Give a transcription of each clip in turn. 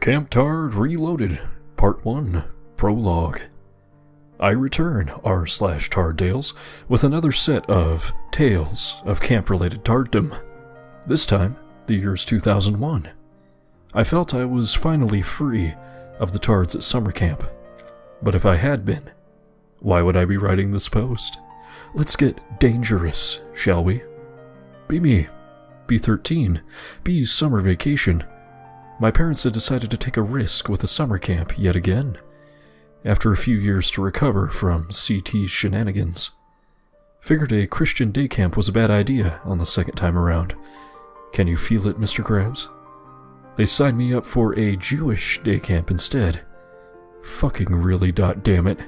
Camp Tard Reloaded, Part 1, Prologue. I return, r/Tard Tales, with another set of tales of camp-related tarddom. This time, the year's 2001. I felt I was finally free of the tards at summer camp. But if I had been, why would I be writing this post? Let's get dangerous, shall we? Be me. Be 13. Be summer vacation. My parents had decided to take a risk with a summer camp yet again, after a few years to recover from CT's shenanigans. Figured a Christian day camp was a bad idea on the second time around. Can you feel it, Mr. Krabs? They signed me up for a Jewish day camp instead. Fucking really, dammit.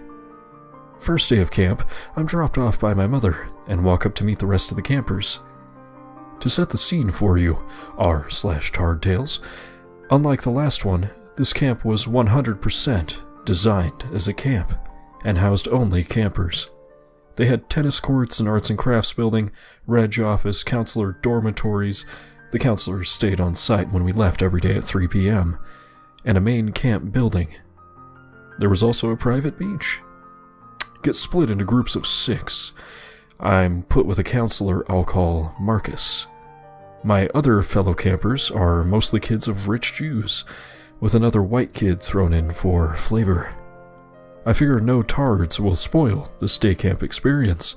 First day of camp, I'm dropped off by my mother and walk up to meet the rest of the campers. To set the scene for you, r/Tard Tales, unlike the last one, this camp was 100% designed as a camp and housed only campers. They had tennis courts, an arts and crafts building, reg office, counselor dormitories. The counselors stayed on site when we left every day at 3 p.m., and a main camp building. There was also a private beach. Get split into groups of 6. I'm put with a counselor I'll call Marcus. My other fellow campers are mostly kids of rich Jews, with another white kid thrown in for flavor. I figure no tards will spoil this day camp experience.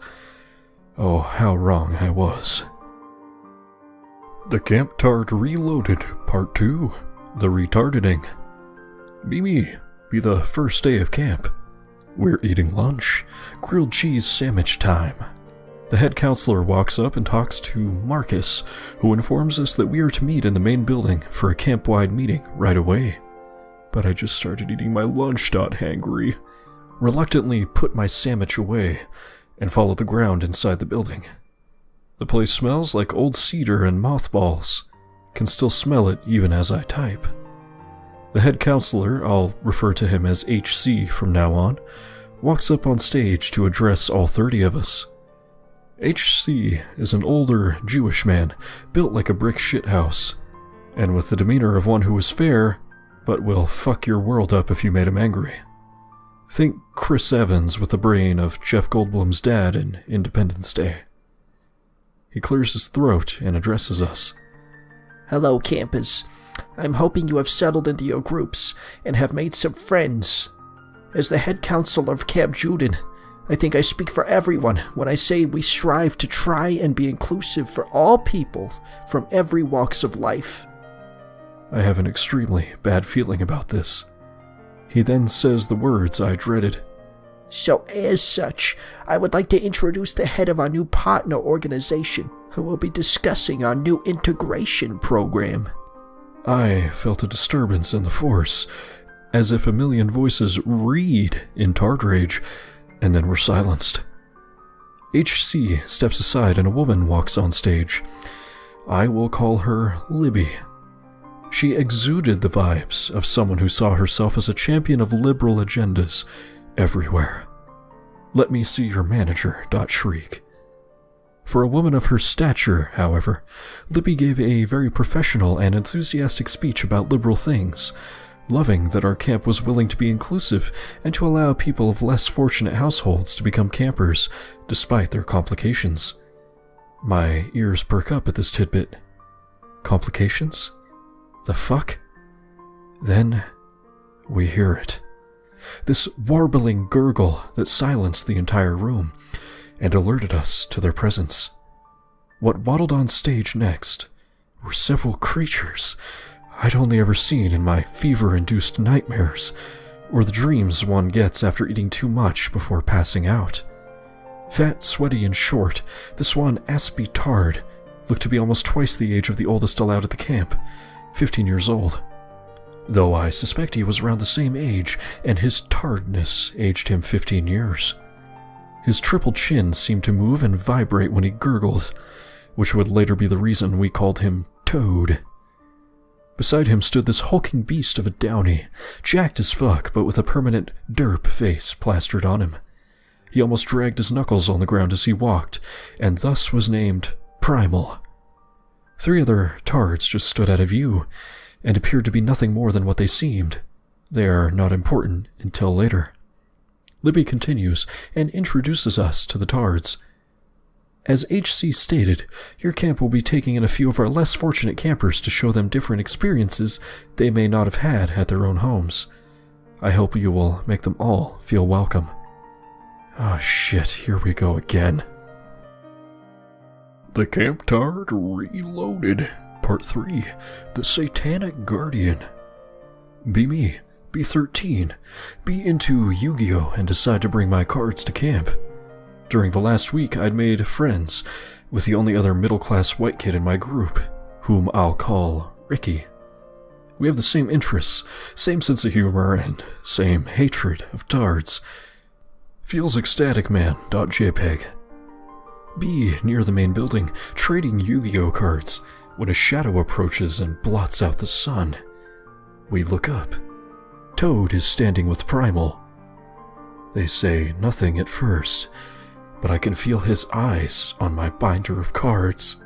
Oh, how wrong I was. The Camp Tard Reloaded, Part 2, The Retardeting. Be me. Be the first day of camp. We're eating lunch. Grilled cheese sandwich time. The head counselor walks up and talks to Marcus, who informs us that we are to meet in the main building for a camp-wide meeting right away. But I just started eating my lunch, hangry. Reluctantly put my sandwich away and follow the ground inside the building. The place smells like old cedar and mothballs. Can still smell it even as I type. The head counselor, I'll refer to him as HC from now on, walks up on stage to address all 30 of us. HC is an older Jewish man, built like a brick shithouse, and with the demeanor of one who is fair, but will fuck your world up if you made him angry. Think Chris Evans with the brain of Jeff Goldblum's dad in Independence Day. He clears his throat and addresses us. Hello, campers. I'm hoping you have settled into your groups and have made some friends. As the head counselor of Camp Juden, I think I speak for everyone when I say we strive to try and be inclusive for all people from every walks of life. I have an extremely bad feeling about this. He then says the words I dreaded. So as such, I would like to introduce the head of our new partner organization, who will be discussing our new integration program. I felt a disturbance in the force, as if a million voices read in Tard Rage, and then were silenced. HC steps aside and a woman walks on stage. I will call her Libby. She exuded the vibes of someone who saw herself as a champion of liberal agendas everywhere. Let me see your manager, shriek. For a woman of her stature, however, Libby gave a very professional and enthusiastic speech about liberal things, loving that our camp was willing to be inclusive and to allow people of less fortunate households to become campers, despite their complications. My ears perk up at this tidbit. Complications? The fuck? Then we hear it. This warbling gurgle that silenced the entire room and alerted us to their presence. What waddled on stage next were several creatures I'd only ever seen in my fever-induced nightmares, or the dreams one gets after eating too much before passing out. Fat, sweaty, and short, this one Aspie Tard looked to be almost twice the age of the oldest allowed at the camp, 15 years old. Though I suspect he was around the same age, and his tardness aged him 15 years. His triple chin seemed to move and vibrate when he gurgled, which would later be the reason we called him Toad. Beside him stood this hulking beast of a Downy, jacked as fuck but with a permanent derp face plastered on him. He almost dragged his knuckles on the ground as he walked, and thus was named Primal. 3 other tards just stood out of view, and appeared to be nothing more than what they seemed. They are not important until later. Libby continues and introduces us to the Tards. As HC stated, your camp will be taking in a few of our less fortunate campers to show them different experiences they may not have had at their own homes. I hope you will make them all feel welcome. Ah, shit, here we go again. The Camp Tard Reloaded, Part 3, The Satanic Guardian. Be me, be 13, be into Yu-Gi-Oh! And decide to bring my cards to camp. During the last week, I'd made friends with the only other middle-class white kid in my group, whom I'll call Ricky. We have the same interests, same sense of humor, and same hatred of Tards. Feels ecstatic man.jpg. Be near the main building, trading Yu-Gi-Oh! Cards, when a shadow approaches and blots out the sun. We look up. Toad is standing with Primal. They say nothing at first, but I can feel his eyes on my binder of cards.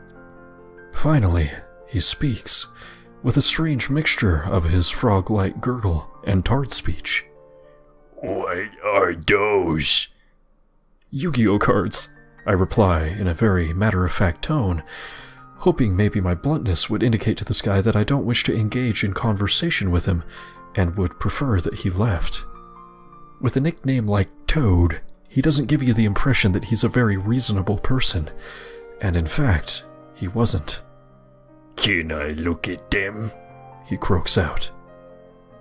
Finally, he speaks, with a strange mixture of his frog-like gurgle and Tard speech. What are those? Yu-Gi-Oh! Cards, I reply in a very matter-of-fact tone, hoping maybe my bluntness would indicate to this guy that I don't wish to engage in conversation with him and would prefer that he left. With a nickname like Toad, he doesn't give you the impression that he's a very reasonable person, and in fact, he wasn't. Can I look at them? He croaks out.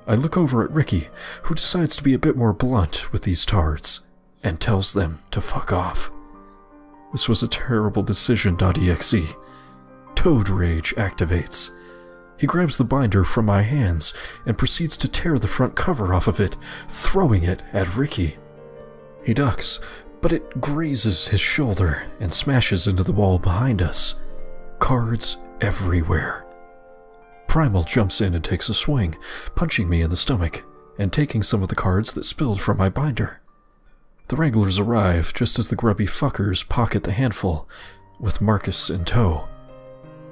I look over at Ricky, who decides to be a bit more blunt with these Tards, and tells them to fuck off. This was a terrible decision.exe. Toad rage activates. He grabs the binder from my hands and proceeds to tear the front cover off of it, throwing it at Ricky. He ducks, but it grazes his shoulder and smashes into the wall behind us. Cards everywhere. Primal jumps in and takes a swing, punching me in the stomach and taking some of the cards that spilled from my binder. The Wranglers arrive just as the grubby fuckers pocket the handful, with Marcus in tow.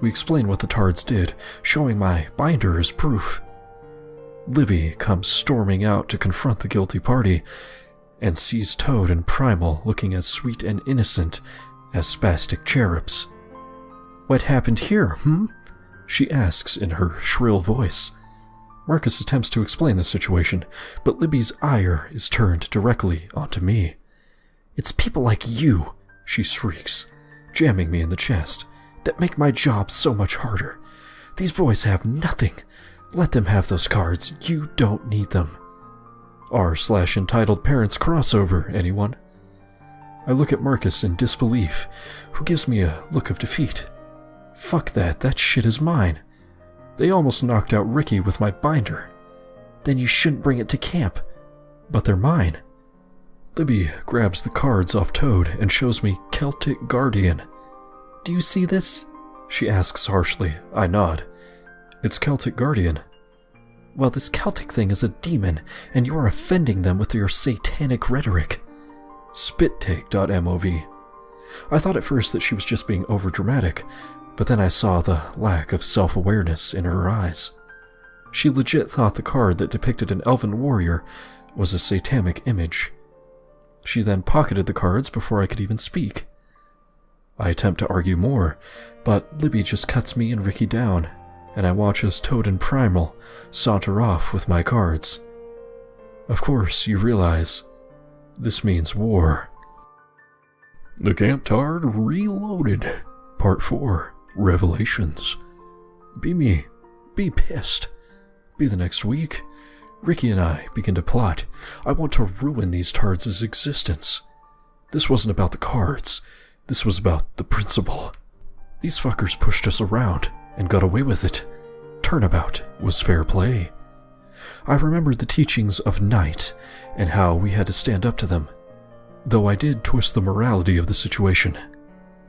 We explain what the Tards did, showing my binder as proof. Libby comes storming out to confront the guilty party, and sees Toad and Primal looking as sweet and innocent as spastic cherubs. "What happened here, she asks in her shrill voice. Marcus attempts to explain the situation, but Libby's ire is turned directly onto me. "It's people like you," she shrieks, jamming me in the chest, "that make my job so much harder. These boys have nothing. Let them have those cards. You don't need them." R/entitled parents crossover, anyone? I look at Marcus in disbelief, who gives me a look of defeat. Fuck that shit is mine. They almost knocked out Ricky with my binder. Then you shouldn't bring it to camp. But they're mine. Libby grabs the cards off Toad and shows me Celtic Guardian. "Do you see this?" she asks harshly. I nod. "It's Celtic Guardian." "Well, this Celtic thing is a demon, and you're offending them with your satanic rhetoric." Spittake.mov. I thought at first that she was just being overdramatic, but then I saw the lack of self-awareness in her eyes. She legit thought the card that depicted an elven warrior was a satanic image. She then pocketed the cards before I could even speak. I attempt to argue more, but Libby just cuts me and Ricky down, and I watch as Toad and Primal saunter off with my cards. Of course, you realize this means war. The Camp Tard Reloaded, Part 4, Revelations. Be me. Be pissed. Be the next week. Ricky and I begin to plot. I want to ruin these Tards' existence. This wasn't about the cards. This was about the principle. These fuckers pushed us around and got away with it. Turnabout was fair play. I remembered the teachings of Night and how we had to stand up to them, though I did twist the morality of the situation.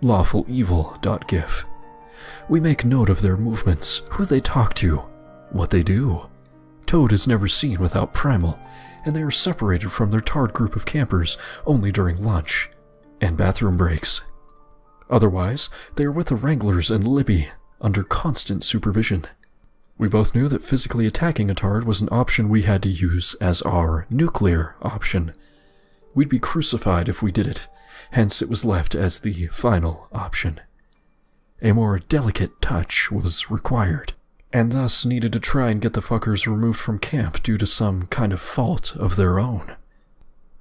Lawfulevil.gif. We make note of their movements, who they talk to, what they do. Toad is never seen without Primal, and they are separated from their Tard group of campers only during lunch and bathroom breaks. Otherwise, they are with the Wranglers and Libby, under constant supervision. We both knew that physically attacking a tard was an option we had to use as our nuclear option. We'd be crucified if we did it, hence it was left as the final option. A more delicate touch was required, and thus needed to try and get the fuckers removed from camp due to some kind of fault of their own.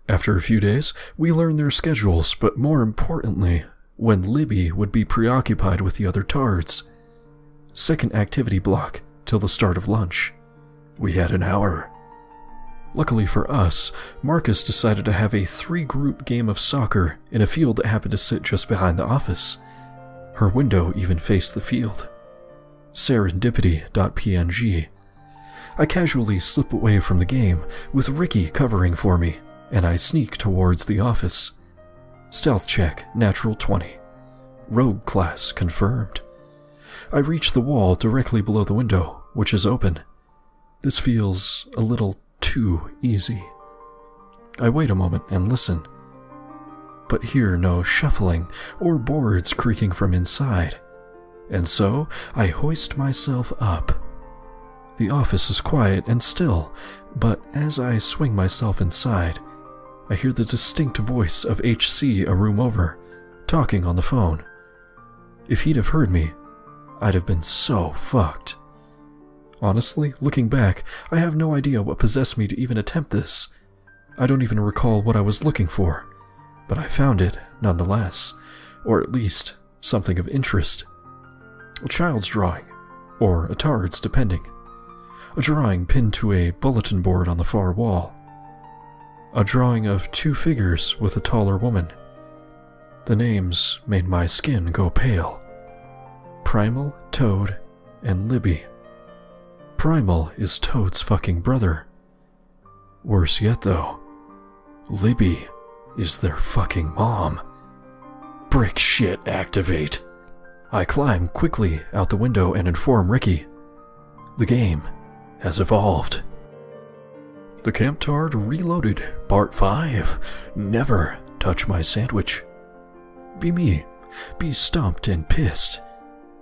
After a few days, we learned their schedules, but more importantly, when Libby would be preoccupied with the other tards. Second activity block, till the start of lunch. We had an hour. Luckily for us, Marcus decided to have a 3-group game of soccer in a field that happened to sit just behind the office. Her window even faced the field. Serendipity.png. I casually slip away from the game, with Ricky covering for me, and I sneak towards the office. Stealth check, natural 20. Rogue class confirmed. I reach the wall directly below the window, which is open. This feels a little too easy. I wait a moment and listen, but hear no shuffling or boards creaking from inside, and so I hoist myself up. The office is quiet and still, but as I swing myself inside, I hear the distinct voice of HC a room over, talking on the phone. If he'd have heard me, I'd have been so fucked. Honestly, looking back, I have no idea what possessed me to even attempt this. I don't even recall what I was looking for, but I found it nonetheless, or at least something of interest. A child's drawing, or a tard's depending. A drawing pinned to a bulletin board on the far wall. A drawing of 2 figures with a taller woman. The names made my skin go pale. Primal, Toad, and Libby. Primal is Toad's fucking brother. Worse yet though, Libby is their fucking mom. Brick shit activate. I climb quickly out the window and inform Ricky. The game has evolved. The Camp Tard Reloaded, Part 5. Never touch my sandwich. Be me. Be stumped and pissed.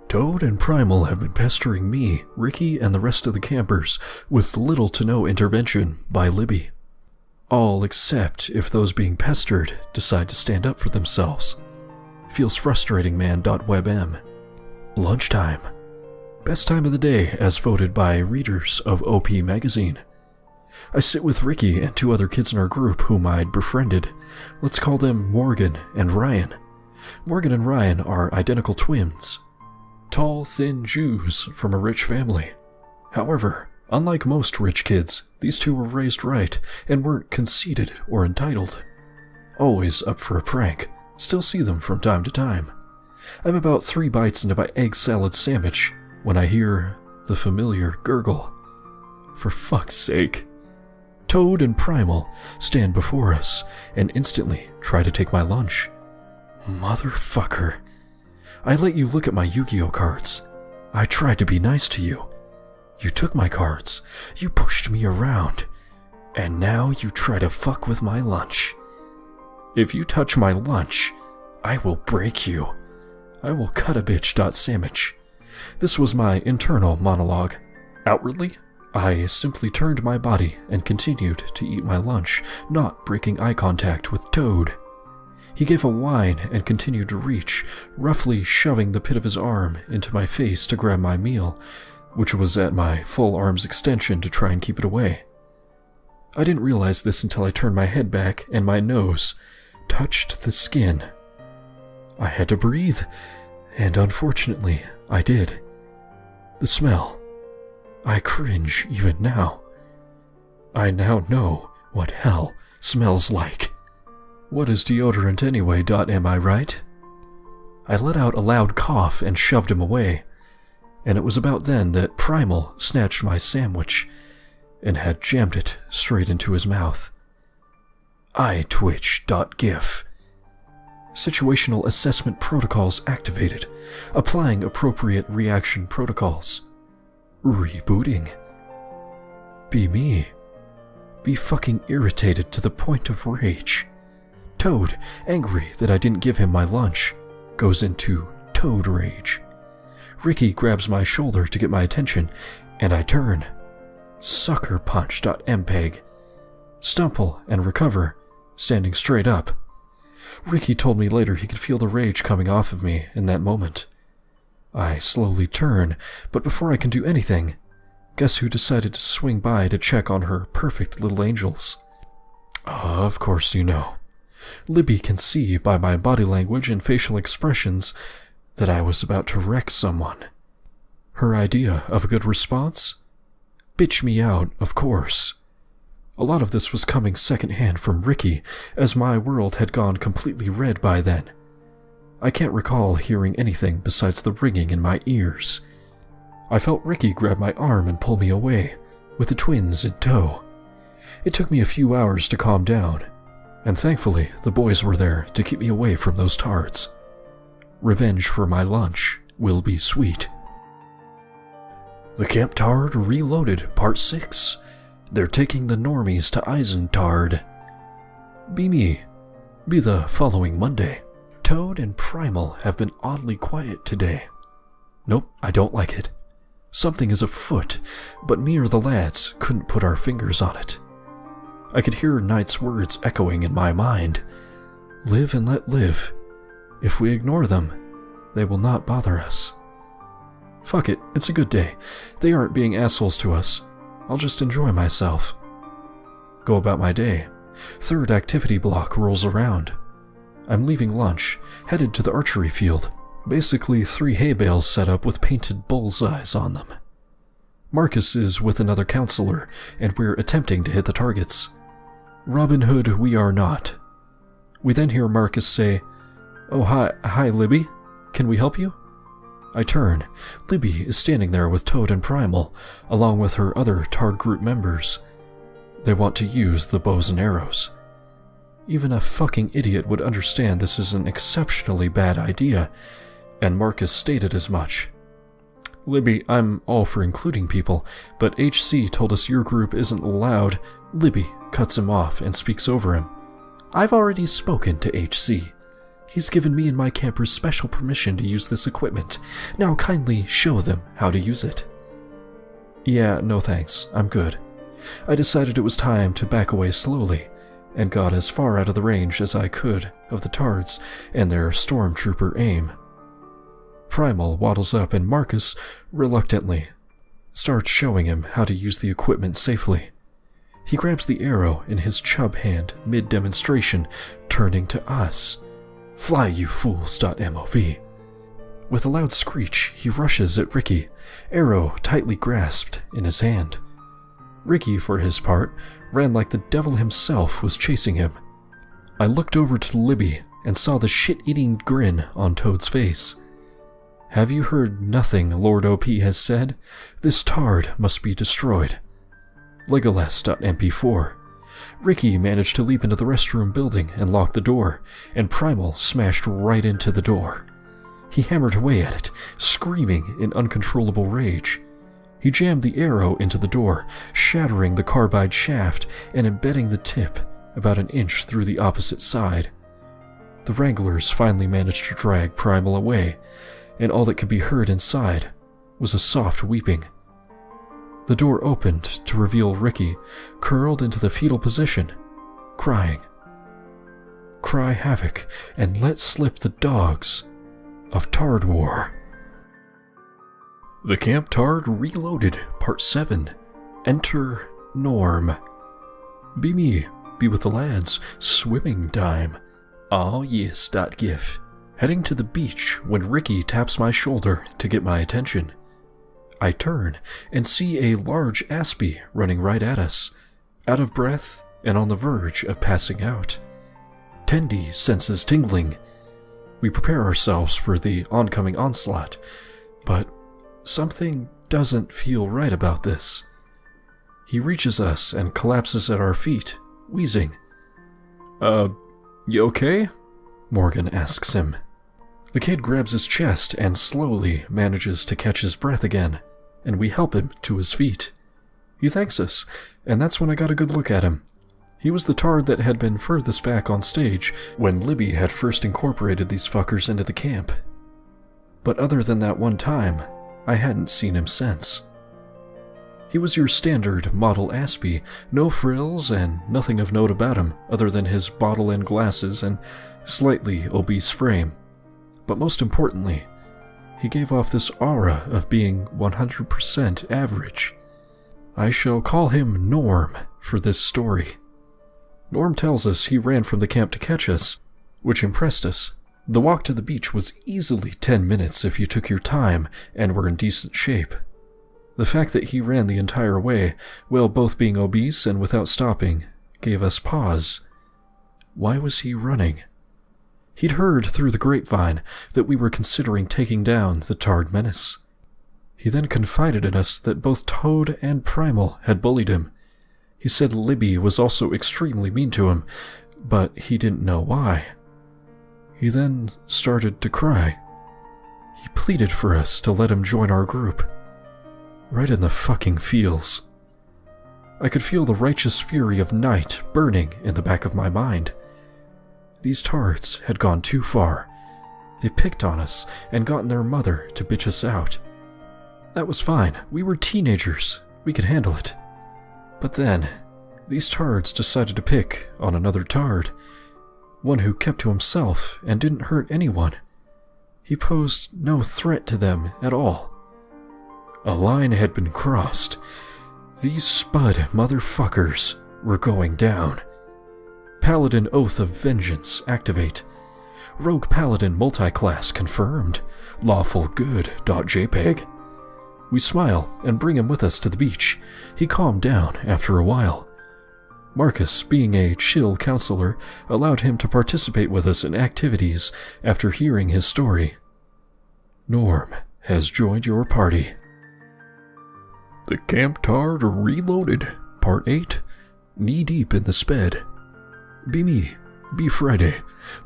Toad and Primal have been pestering me, Ricky, and the rest of the campers with little to no intervention by Libby. All except if those being pestered decide to stand up for themselves. Feels frustrating, man.webm. Lunchtime. Best time of the day as voted by readers of OP magazine. I sit with Ricky and 2 other kids in our group whom I'd befriended. Let's call them Morgan and Ryan. Morgan and Ryan are identical twins. Tall, thin Jews from a rich family. However, unlike most rich kids, these 2 were raised right and weren't conceited or entitled. Always up for a prank. Still see them from time to time. I'm about 3 bites into my egg salad sandwich when I hear the familiar gurgle. For fuck's sake. Toad and Primal stand before us and instantly try to take my lunch. Motherfucker. I let you look at my Yu-Gi-Oh cards. I tried to be nice to you. You took my cards. You pushed me around. And now you try to fuck with my lunch. If you touch my lunch, I will break you. I will cut a bitch.sandwich. This was my internal monologue. Outwardly, I simply turned my body and continued to eat my lunch, not breaking eye contact with Toad. He gave a whine and continued to reach, roughly shoving the pit of his arm into my face to grab my meal, which was at my full arm's extension to try and keep it away. I didn't realize this until I turned my head back and my nose touched the skin. I had to breathe, and unfortunately, I did. The smell. I cringe even now. I now know what hell smells like. What is deodorant anyway, am I right? I let out a loud cough and shoved him away, and it was about then that Primal snatched my sandwich and had jammed it straight into his mouth. iTwitch.gif. Situational assessment protocols activated, applying appropriate reaction protocols. Rebooting. Be me. Be fucking irritated to the point of rage. Toad, angry that I didn't give him my lunch, goes into Toad rage. Ricky grabs my shoulder to get my attention, and I turn. Suckerpunch.mpeg. Stumble and recover, standing straight up. Ricky told me later he could feel the rage coming off of me in that moment. I slowly turn, but before I can do anything, guess who decided to swing by to check on her perfect little angels? Of course you know. Libby can see by my body language and facial expressions that I was about to wreck someone. Her idea of a good response? Bitch me out, of course. A lot of this was coming secondhand from Ricky, as my world had gone completely red by then. I can't recall hearing anything besides the ringing in my ears. I felt Ricky grab my arm and pull me away, with the twins in tow. It took me a few hours to calm down, and thankfully the boys were there to keep me away from those tards. Revenge for my lunch will be sweet. The Camp Tard Reloaded Part 6. They're taking the normies to Eisentard. Be me. Be the following Monday. Toad and Primal have been oddly quiet today. Nope, I don't like it. Something is afoot, but me or the lads couldn't put our fingers on it. I could hear Knight's words echoing in my mind. Live and let live. If we ignore them, they will not bother us. Fuck it, it's a good day. They aren't being assholes to us. I'll just enjoy myself. Go about my day. Third activity block rolls around. I'm leaving lunch, headed to the archery field. Basically 3 hay bales set up with painted bullseyes on them. Marcus is with another counselor, and we're attempting to hit the targets. Robin Hood we are not. We then hear Marcus say, "Oh hi Libby, can we help you?" I turn. Libby is standing there with Toad and Primal, along with her other Tard group members. They want to use the bows and arrows. Even a fucking idiot would understand this is an exceptionally bad idea, and Marcus stated as much. Libby, I'm all for including people, but HC told us your group isn't allowed. Libby cuts him off and speaks over him. I've already spoken to HC. He's given me and my campers special permission to use this equipment. Now kindly show them how to use it. Yeah, no thanks. I'm good. I decided it was time to back away slowly, and got as far out of the range as I could of the Tards and their stormtrooper aim. Primal waddles up and Marcus, reluctantly, starts showing him how to use the equipment safely. He grabs the arrow in his chub hand mid-demonstration, turning to us. Fly, you fools.mov. With a loud screech, he rushes at Ricky, arrow tightly grasped in his hand. Ricky, for his part, ran like the devil himself was chasing him. I looked over to Libby and saw the shit-eating grin on Toad's face. Have you heard nothing Lord OP has said? This Tard must be destroyed. Legolas.mp4. Ricky managed to leap into the restroom building and lock the door, and Primal smashed right into the door. He hammered away at it, screaming in uncontrollable rage. He jammed the arrow into the door, shattering the carbide shaft and embedding the tip about an inch through the opposite side. The Wranglers finally managed to drag Primal away, and all that could be heard inside was a soft weeping. The door opened to reveal Ricky, curled into the fetal position, crying. Cry havoc and let slip the dogs of Tard War. The Camp Tard Reloaded Part 7. Enter Norm. Be me, be with the lads, swimming time. Oh yes, .gif. Heading to the beach when Ricky taps my shoulder to get my attention. I turn and see a large Aspie running right at us, out of breath and on the verge of passing out. Tendy senses tingling. We prepare ourselves for the oncoming onslaught, but something doesn't feel right about this. He reaches us and collapses at our feet, wheezing. You okay?" Morgan asks him. The kid grabs his chest and slowly manages to catch his breath again, and we help him to his feet. He thanks us, and that's when I got a good look at him. He was the Tard that had been furthest back on stage when Libby had first incorporated these fuckers into the camp. But other than that one time, I hadn't seen him since. He was your standard model Aspie, no frills and nothing of note about him other than his bottle and glasses and slightly obese frame. But most importantly, he gave off this aura of being 100% average. I shall call him Norm for this story. Norm tells us he ran from the camp to catch us, which impressed us. The walk to the beach was easily 10 minutes if you took your time and were in decent shape. The fact that he ran the entire way, while both being obese and without stopping, gave us pause. Why was he running? He'd heard through the grapevine that we were considering taking down the Tarred Menace. He then confided in us that both Toad and Primal had bullied him. He said Libby was also extremely mean to him, but he didn't know why. He then started to cry. He pleaded for us to let him join our group. Right in the fucking feels. I could feel the righteous fury of night burning in the back of my mind. These tards had gone too far. They picked on us and gotten their mother to bitch us out. That was fine. We were teenagers. We could handle it. But then, these tards decided to pick on another tard. One who kept to himself and didn't hurt anyone. He posed no threat to them at all. A line had been crossed. These spud motherfuckers were going down. Paladin Oath of Vengeance activate. Rogue Paladin multi-class confirmed. Lawful good.jpg. We smile and bring him with us to the beach. He calmed down after a while. Marcus, being a chill counselor, allowed him to participate with us in activities after hearing his story. Norm has joined your party. The Camp Tard Reloaded, Part 8, Knee-Deep in the Sped. Be me, be Friday.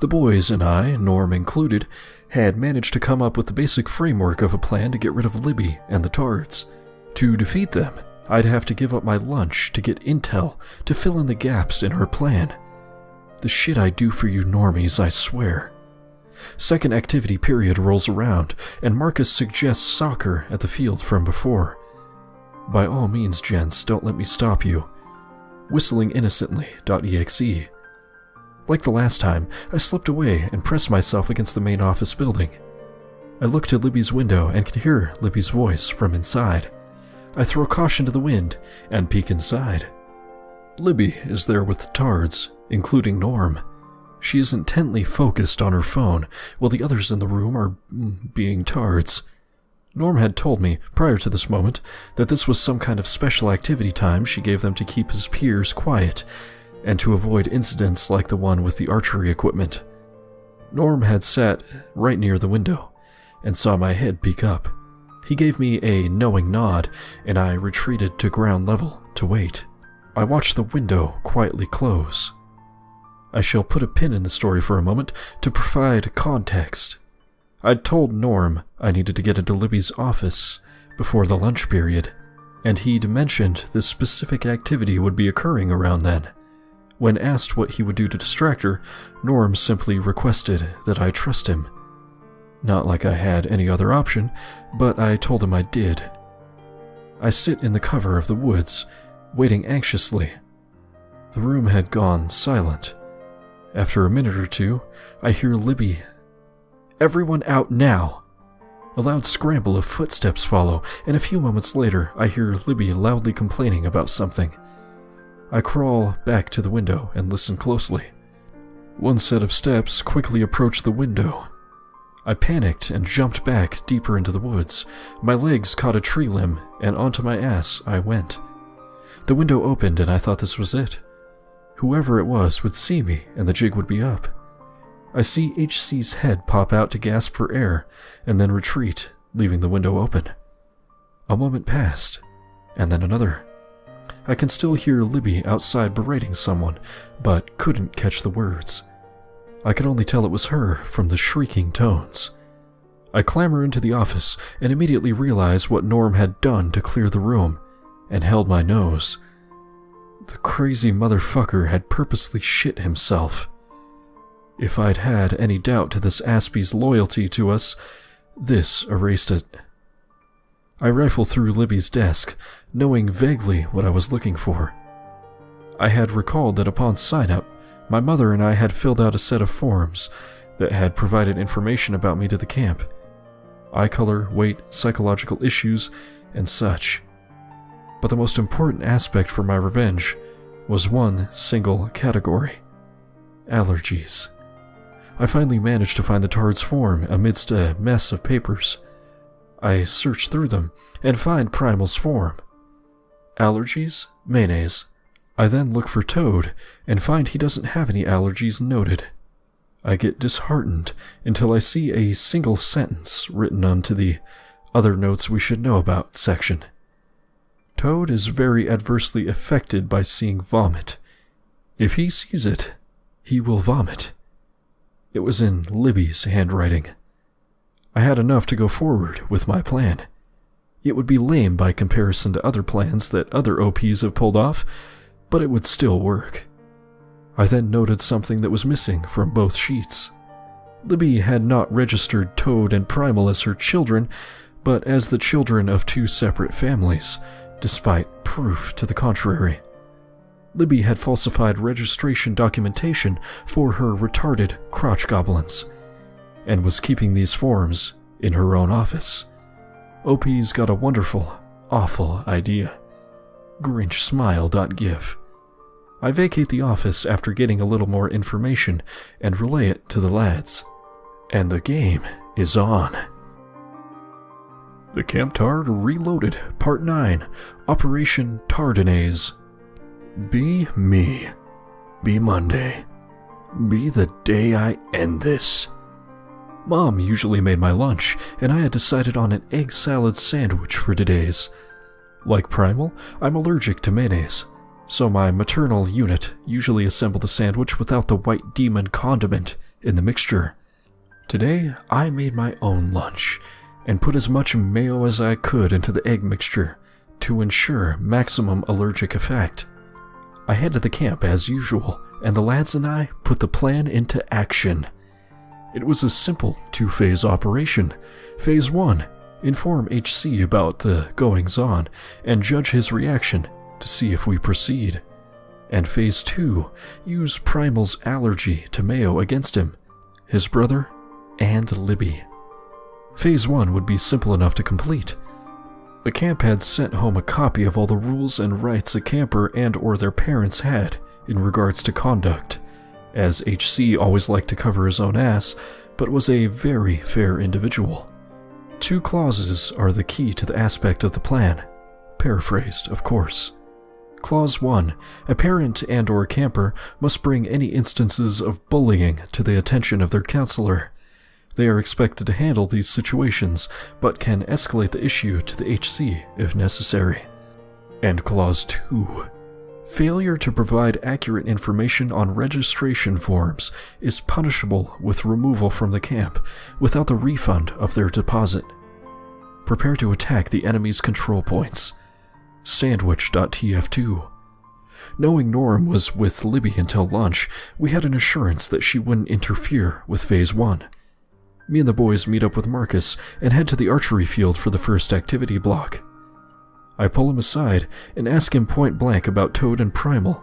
The boys and I, Norm included, had managed to come up with the basic framework of a plan to get rid of Libby and the Tards. To defeat them, I'd have to give up my lunch to get intel to fill in the gaps in our plan. The shit I do for you normies, I swear. Second activity period rolls around, and Marcus suggests soccer at the field from before. By all means, gents, don't let me stop you. Whistling innocently.exe. Like the last time, I slipped away and pressed myself against the main office building. I looked at Libby's window and could hear Libby's voice from inside. I throw caution to the wind and peek inside. Libby is there with the Tards, including Norm. She is intently focused on her phone, while the others in the room are being Tards. Norm had told me, prior to this moment, that this was some kind of special activity time she gave them to keep his peers quiet, and to avoid incidents like the one with the archery equipment. Norm had sat right near the window, and saw my head peek up. He gave me a knowing nod, and I retreated to ground level to wait. I watched the window quietly close. I shall put a pin in the story for a moment to provide context. I'd told Norm I needed to get into Libby's office before the lunch period, and he'd mentioned this specific activity would be occurring around then. When asked what he would do to distract her, Norm simply requested that I trust him. Not like I had any other option, but I told him I did. I sit in the cover of the woods, waiting anxiously. The room had gone silent. After a minute or two, I hear Libby. "Everyone out now!" A loud scramble of footsteps follow, and a few moments later I hear Libby loudly complaining about something. I crawl back to the window and listen closely. One set of steps quickly approach the window. I panicked and jumped back deeper into the woods. My legs caught a tree limb, and onto my ass I went. The window opened and I thought this was it. Whoever it was would see me and the jig would be up. I see HC's head pop out to gasp for air, and then retreat, leaving the window open. A moment passed, and then another. I can still hear Libby outside berating someone, but couldn't catch the words. I could only tell it was her from the shrieking tones. I clamber into the office and immediately realize what Norm had done to clear the room, and held my nose. The crazy motherfucker had purposely shit himself. If I'd had any doubt to this Aspie's loyalty to us, this erased it. I rifle through Libby's desk, knowing vaguely what I was looking for. I had recalled that upon sign-up, my mother and I had filled out a set of forms that had provided information about me to the camp. Eye color, weight, psychological issues, and such. But the most important aspect for my revenge was one single category: allergies. I finally managed to find the TARD's form amidst a mess of papers. I search through them and find Primal's form. Allergies? Mayonnaise. I then look for Toad and find he doesn't have any allergies noted. I get disheartened until I see a single sentence written onto the "Other Notes We Should Know About" section. Toad is very adversely affected by seeing vomit. If he sees it, he will vomit. It was in Libby's handwriting. I had enough to go forward with my plan. It would be lame by comparison to other plans that other OPs have pulled off, but it would still work. I then noted something that was missing from both sheets. Libby had not registered Toad and Primal as her children, but as the children of two separate families, despite proof to the contrary. Libby had falsified registration documentation for her retarded crotch goblins, and was keeping these forms in her own office. OP's got a wonderful, awful idea. Grinchsmile.gif. I vacate the office after getting a little more information and relay it to the lads. And the game is on. The Camp Tard Reloaded, Part 9, Operation Tardinaise. Be me. Be Monday. Be the day I end this. Mom usually made my lunch, and I had decided on an egg salad sandwich for today's. Like Primal, I'm allergic to mayonnaise, so my maternal unit usually assembled a sandwich without the white demon condiment in the mixture. Today, I made my own lunch, and put as much mayo as I could into the egg mixture to ensure maximum allergic effect. I head to the camp as usual, and the lads and I put the plan into action. It was a simple two-phase operation. Phase 1, inform HC about the goings-on and judge his reaction to see if we proceed. And Phase 2, use Primal's allergy to mayo against him, his brother, and Libby. Phase 1 would be simple enough to complete. The camp had sent home a copy of all the rules and rights a camper and/or their parents had in regards to conduct, as HC always liked to cover his own ass, but was a very fair individual. 2 clauses are the key to the aspect of the plan. Paraphrased, of course. Clause 1. A parent and/or camper must bring any instances of bullying to the attention of their counselor. They are expected to handle these situations, but can escalate the issue to the HC if necessary. And Clause 2. Failure to provide accurate information on registration forms is punishable with removal from the camp without the refund of their deposit. Prepare to attack the enemy's control points. Sandwich.tf2. Knowing Norm was with Libby until lunch, we had an assurance that she wouldn't interfere with Phase 1. Me and the boys meet up with Marcus and head to the archery field for the first activity block. I pull him aside and ask him point blank about Toad and Primal,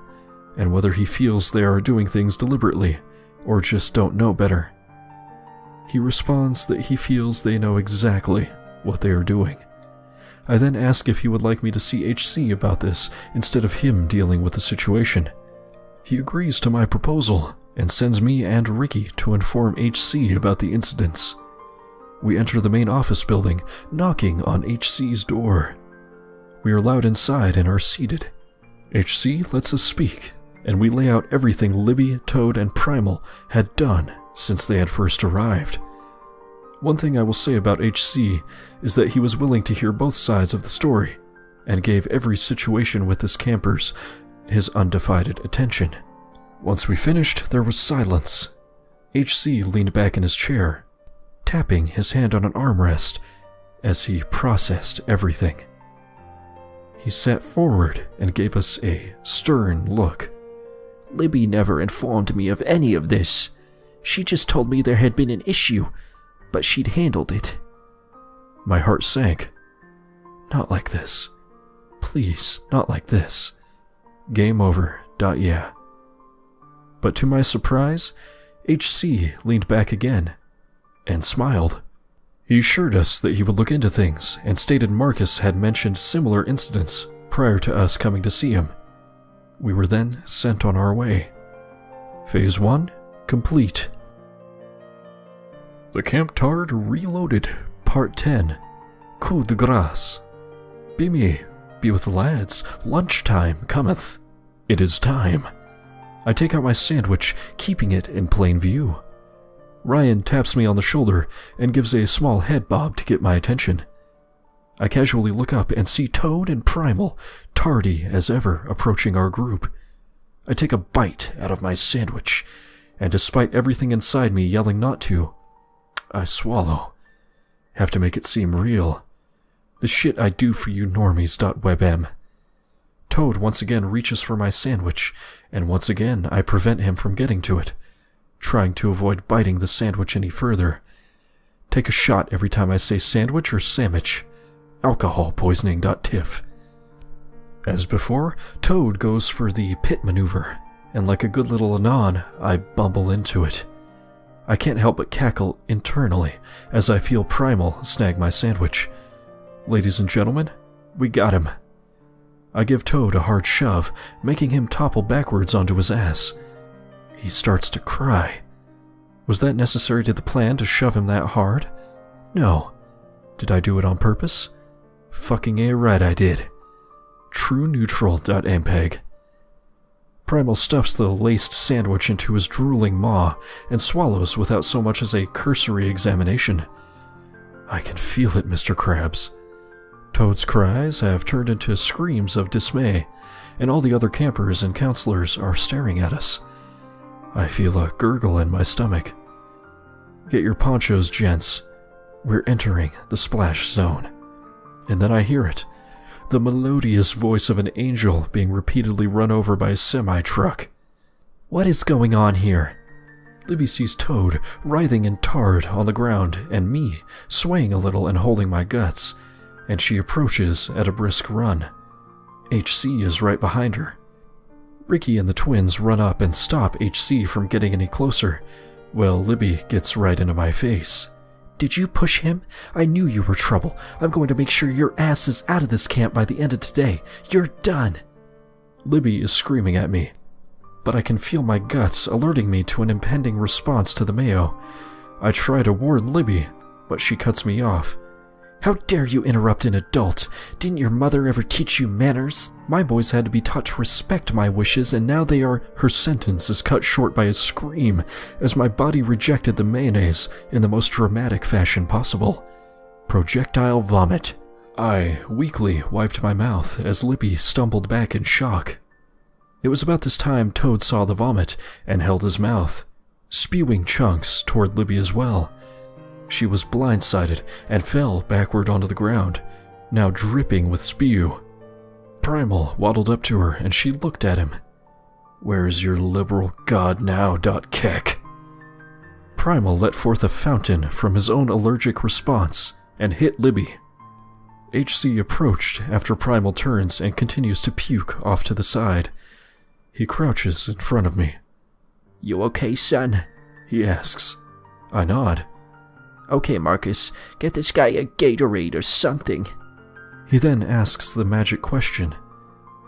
and whether he feels they are doing things deliberately, or just don't know better. He responds that he feels they know exactly what they are doing. I then ask if he would like me to see HC about this instead of him dealing with the situation. He agrees to my proposal and sends me and Ricky to inform HC about the incidents. We enter the main office building, knocking on HC's door. We are allowed inside and are seated. HC lets us speak, and we lay out everything Libby, Toad, and Primal had done since they had first arrived. One thing I will say about HC is that he was willing to hear both sides of the story, and gave every situation with his campers his undivided attention. Once we finished, there was silence. HC leaned back in his chair, tapping his hand on an armrest as he processed everything. He sat forward and gave us a stern look. Libby never informed me of any of this. She just told me there had been an issue, but she'd handled it. My heart sank. Not like this. Please, not like this. Game over. Yeah. But to my surprise, HC leaned back again and smiled. He assured us that he would look into things and stated Marcus had mentioned similar incidents prior to us coming to see him. We were then sent on our way. Phase 1 complete. The Camp Tard Reloaded, Part 10. Coup de grace. Be me, be with the lads. Lunchtime cometh. It is time. I take out my sandwich, keeping it in plain view. Ryan taps me on the shoulder and gives a small head bob to get my attention. I casually look up and see Toad and Primal, tardy as ever, approaching our group. I take a bite out of my sandwich, and despite everything inside me yelling not to, I swallow. Have to make it seem real. The shit I do for you normies.webm. Toad once again reaches for my sandwich, and once again I prevent him from getting to it, trying to avoid biting the sandwich any further. Take a shot every time I say sandwich or sandwich. Alcohol poisoning.tiff. As before, Toad goes for the pit maneuver, and like a good little anon, I bumble into it. I can't help but cackle internally as I feel Primal snag my sandwich. Ladies and gentlemen, we got him. I give Toad a hard shove, making him topple backwards onto his ass. He starts to cry. Was that necessary to the plan to shove him that hard? No. Did I do it on purpose? Fucking A right I did. TrueNeutral.mpeg. Primal stuffs the laced sandwich into his drooling maw and swallows without so much as a cursory examination. I can feel it, Mr. Krabs. Toad's cries have turned into screams of dismay, and all the other campers and counselors are staring at us. I feel a gurgle in my stomach. Get your ponchos, gents. We're entering the splash zone. And then I hear it. The melodious voice of an angel being repeatedly run over by a semi-truck. What is going on here? Libby sees Toad writhing in tard on the ground and me swaying a little and holding my guts, and she approaches at a brisk run. HC is right behind her. Ricky and the twins run up and stop HC from getting any closer, while Libby gets right into my face. Did you push him? I knew you were trouble. I'm going to make sure your ass is out of this camp by the end of today. You're done. Libby is screaming at me, but I can feel my guts alerting me to an impending response to the mayo. I try to warn Libby, but she cuts me off. How dare you interrupt an adult? Didn't your mother ever teach you manners? My boys had to be taught to respect my wishes, and now they are... Her sentence is cut short by a scream, as my body rejected the mayonnaise in the most dramatic fashion possible. Projectile vomit. I weakly wiped my mouth as Libby stumbled back in shock. It was about this time Toad saw the vomit and held his mouth, spewing chunks toward Libby as well. She was blindsided and fell backward onto the ground, now dripping with spew. Primal waddled up to her and she looked at him. Where's your liberal god now, .keck? Primal let forth a fountain from his own allergic response and hit Libby. HC approached after Primal turns and continues to puke off to the side. He crouches in front of me. You okay, son? He asks. I nod. Okay, Marcus, get this guy a Gatorade or something. He then asks the magic question.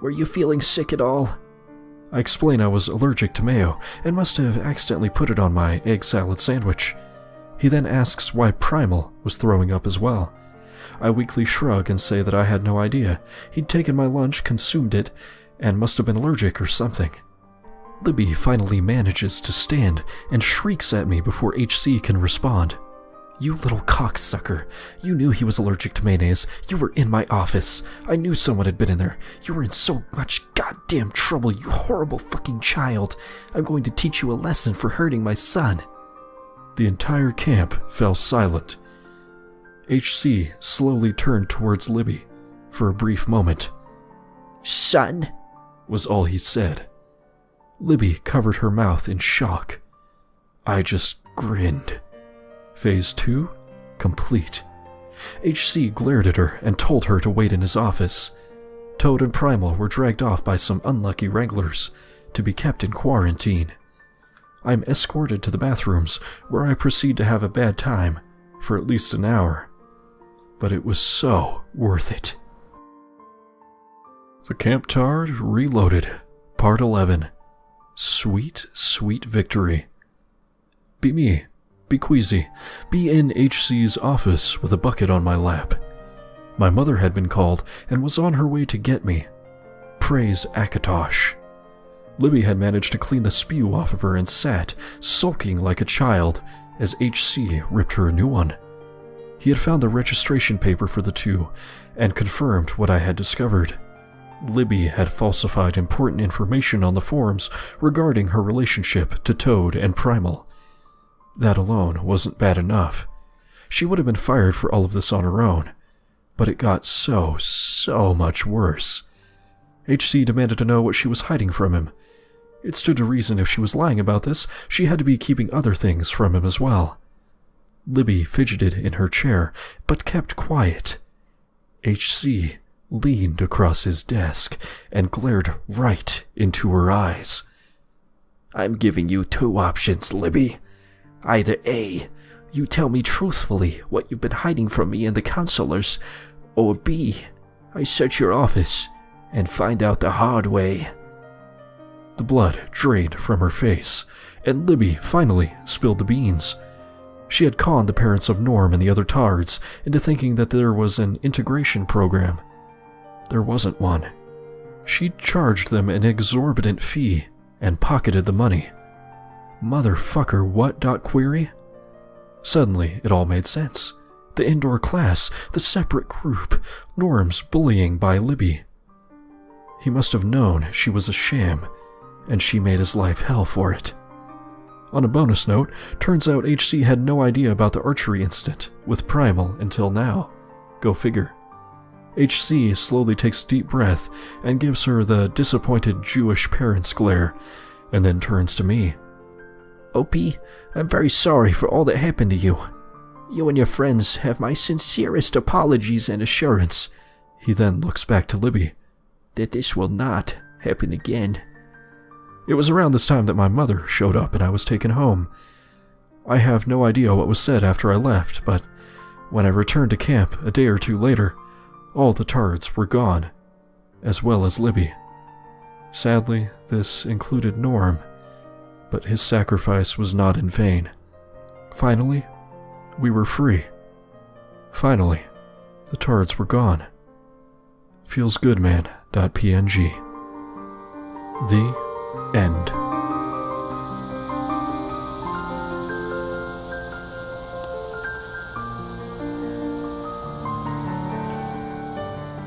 Were you feeling sick at all? I explain I was allergic to mayo and must have accidentally put it on my egg salad sandwich. He then asks why Primal was throwing up as well. I weakly shrug and say that I had no idea. He'd taken my lunch, consumed it, and must have been allergic or something. Libby finally manages to stand and shrieks at me before HC can respond. You little cocksucker. You knew he was allergic to mayonnaise. You were in my office. I knew someone had been in there. You were in so much goddamn trouble, you horrible fucking child. I'm going to teach you a lesson for hurting my son. The entire camp fell silent. HC slowly turned towards Libby for a brief moment. Son, was all he said. Libby covered her mouth in shock. I just grinned. Phase 2 complete. HC glared at her and told her to wait in his office. Toad and Primal were dragged off by some unlucky wranglers to be kept in quarantine. I'm escorted to the bathrooms, where I proceed to have a bad time for at least an hour. But it was so worth it. The Camp Tard Reloaded, Part 11. Sweet, sweet victory. Be me. Be queasy. Be in HC's office with a bucket on my lap. My mother had been called and was on her way to get me. Praise Akatosh. Libby had managed to clean the spew off of her and sat, sulking like a child, as HC ripped her a new one. He had found the registration paper for the two and confirmed what I had discovered. Libby had falsified important information on the forums regarding her relationship to Toad and Primal. That alone wasn't bad enough. She would have been fired for all of this on her own, but it got so much worse. HC demanded to know what she was hiding from him. It stood to reason if she was lying about this, she had to be keeping other things from him as well. Libby fidgeted in her chair, but kept quiet. HC leaned across his desk and glared right into her eyes. I'm giving you two options, Libby. Either A, you tell me truthfully what you've been hiding from me and the counselors, or B, I search your office and find out the hard way. The blood drained from her face, and Libby finally spilled the beans. She had conned the parents of Norm and the other Tards into thinking that there was an integration program. There wasn't one. She'd charged them an exorbitant fee and pocketed the money. Motherfucker, what? Query? Suddenly, it all made sense. The indoor class, the separate group, Norm's bullying by Libby. He must have known she was a sham, and she made his life hell for it. On a bonus note, turns out HC had no idea about the archery incident with Primal until now. Go figure. HC slowly takes a deep breath and gives her the disappointed Jewish parents glare, and then turns to me. OP, I'm very sorry for all that happened to you. You and your friends have my sincerest apologies and assurance. He then looks back to Libby. That this will not happen again. It was around this time that my mother showed up and I was taken home. I have no idea what was said after I left, but when I returned to camp a day or two later, all the Tards were gone, as well as Libby. Sadly, this included Norm, but his sacrifice was not in vain. Finally, we were free. Finally, the Tards were gone. Feels good, man. .png. The end.